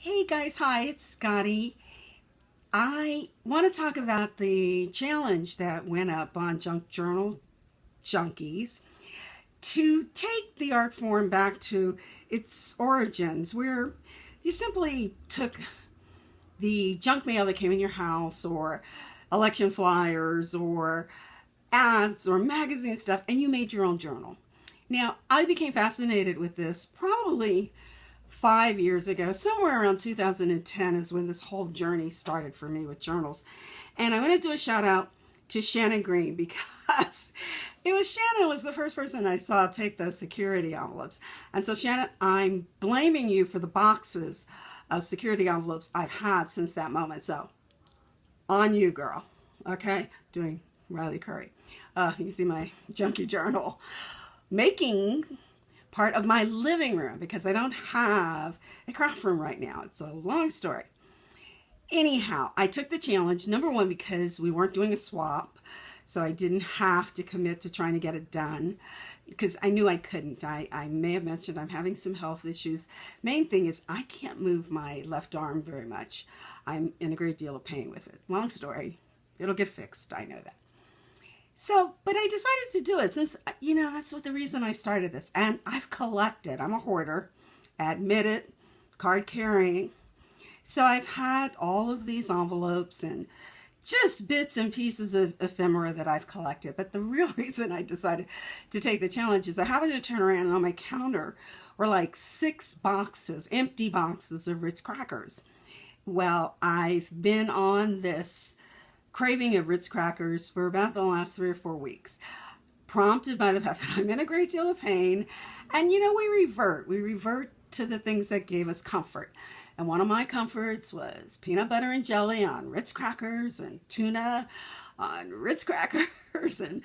Hey guys, hi, it's Scotty. I want to talk about the challenge that went up on Junk Journal Junkies to take the art form back to its origins, where you simply took the junk mail that came in your house, or election flyers, or ads, or magazine stuff, and you made your own journal. Now, I became fascinated with this probably 5 years ago, somewhere around 2010 is when this whole journey started for me with journals. And I want to do a shout out to Shannon Green because Shannon was the first person I saw take those security envelopes. And so Shannon, I'm blaming you for the boxes of security envelopes I've had since that moment. So on you, girl. Okay, doing Riley Curry. You can see my junky journal making part of my living room because I don't have a craft room right now. It's a long story. Anyhow, I took the challenge, number one, because we weren't doing a swap, so I didn't have to commit to trying to get it done because I knew I couldn't. I may have mentioned I'm having some health issues. Main thing is I can't move my left arm very much. I'm in a great deal of pain with it. Long story. It'll get fixed. I know that. So, but I decided to do it since, that's what the reason I started this. And I've collected. I'm a hoarder. Admit it. Card carrying. So I've had all of these envelopes and just bits and pieces of ephemera that I've collected. But the real reason I decided to take the challenge is I happened to turn around and on my counter were like 6 boxes, empty boxes of Ritz crackers. Well, I've been on this craving of Ritz crackers for about the last 3 or 4 weeks, prompted by the fact that I'm in a great deal of pain. And we revert to the things that gave us comfort. And one of my comforts was peanut butter and jelly on Ritz crackers, and tuna on Ritz crackers, and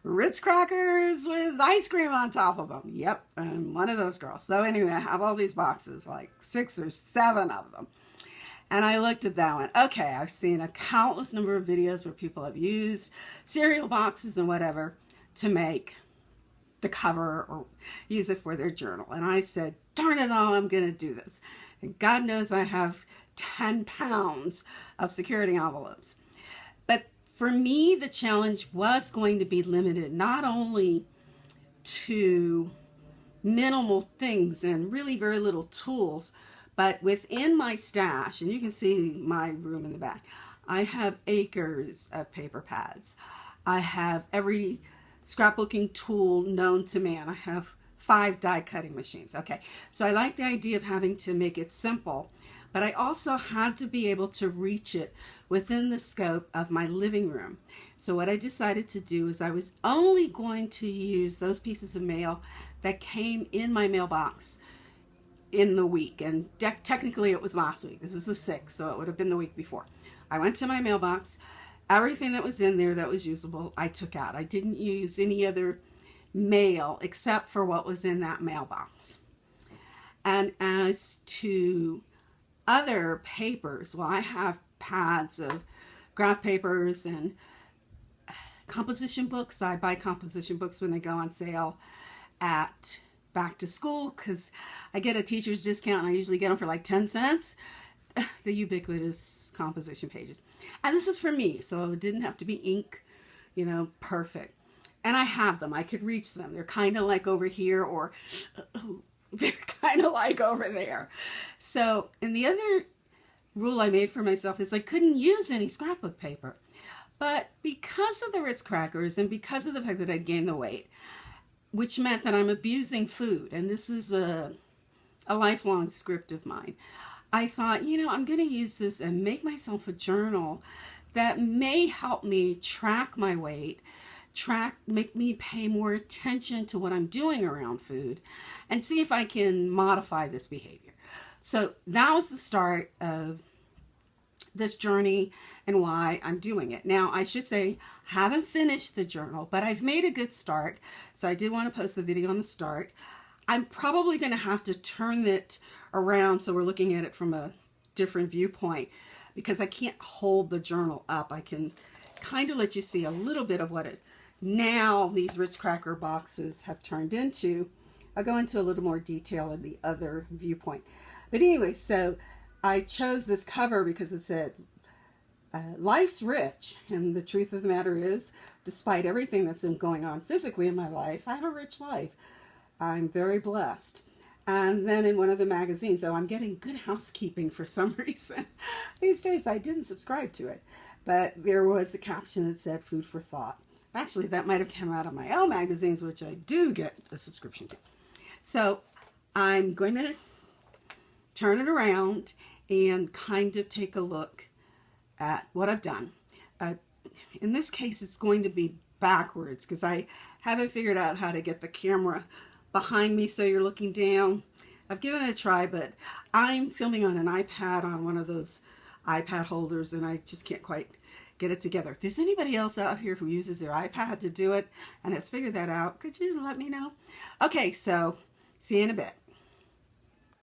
Ritz crackers with ice cream on top of them. Yep, I'm one of those girls. So anyway, I have all these boxes, like 6 or 7 of them. And I looked at that one. Okay, I've seen a countless number of videos where people have used cereal boxes and whatever to make the cover or use it for their journal. And I said, darn it all, I'm going to do this. And God knows I have 10 pounds of security envelopes. But for me, the challenge was going to be limited not only to minimal things and really very little tools, but within my stash, and you can see my room in the back, I have acres of paper pads. I have every scrapbooking tool known to man. I have 5 die cutting machines. Okay, so I like the idea of having to make it simple, but I also had to be able to reach it within the scope of my living room. So what I decided to do is I was only going to use those pieces of mail that came in my mailbox in the week, and technically it was last week. This is the 6th, so it would have been the week before. I went to my mailbox. Everything that was in there that was usable, I took out. I didn't use any other mail except for what was in that mailbox. And as to other papers, well, I have pads of graph papers and composition books. I buy composition books when they go on sale at back to school because I get a teacher's discount and I usually get them for like 10 cents. The ubiquitous composition pages. And this is for me, so it didn't have to be ink, perfect. And I have them. I could reach them. They're kind of like over here, or they're kind of like over there. So, and the other rule I made for myself is I couldn't use any scrapbook paper. But because of the Ritz crackers and because of the fact that I'd gained the weight, which meant that I'm abusing food, and this is a lifelong script of mine, I thought, I'm going to use this and make myself a journal that may help me track my weight, make me pay more attention to what I'm doing around food, and see if I can modify this behavior. So that was the start of this journey and why I'm doing it. Now, I should say, I haven't finished the journal, but I've made a good start. So I did want to post the video on the start. I'm probably going to have to turn it around so we're looking at it from a different viewpoint because I can't hold the journal up. I can kind of let you see a little bit of what it now these Ritz cracker boxes have turned into. I'll go into a little more detail in the other viewpoint. But anyway, so I chose this cover because it said, life's rich, and the truth of the matter is, despite everything that's been going on physically in my life, I have a rich life. I'm very blessed. And then in one of the magazines, I'm getting Good Housekeeping for some reason. These days I didn't subscribe to it, but there was a caption that said food for thought. Actually, that might have come out of my Elle magazines, which I do get a subscription to. So I'm going to turn it around and kind of take a look at what I've done. In this case, it's going to be backwards because I haven't figured out how to get the camera behind me so you're looking down. I've given it a try, but I'm filming on an iPad, on one of those iPad holders, and I just can't quite get it together. If there's anybody else out here who uses their iPad to do it and has figured that out, could you let me know? Okay, so see you in a bit.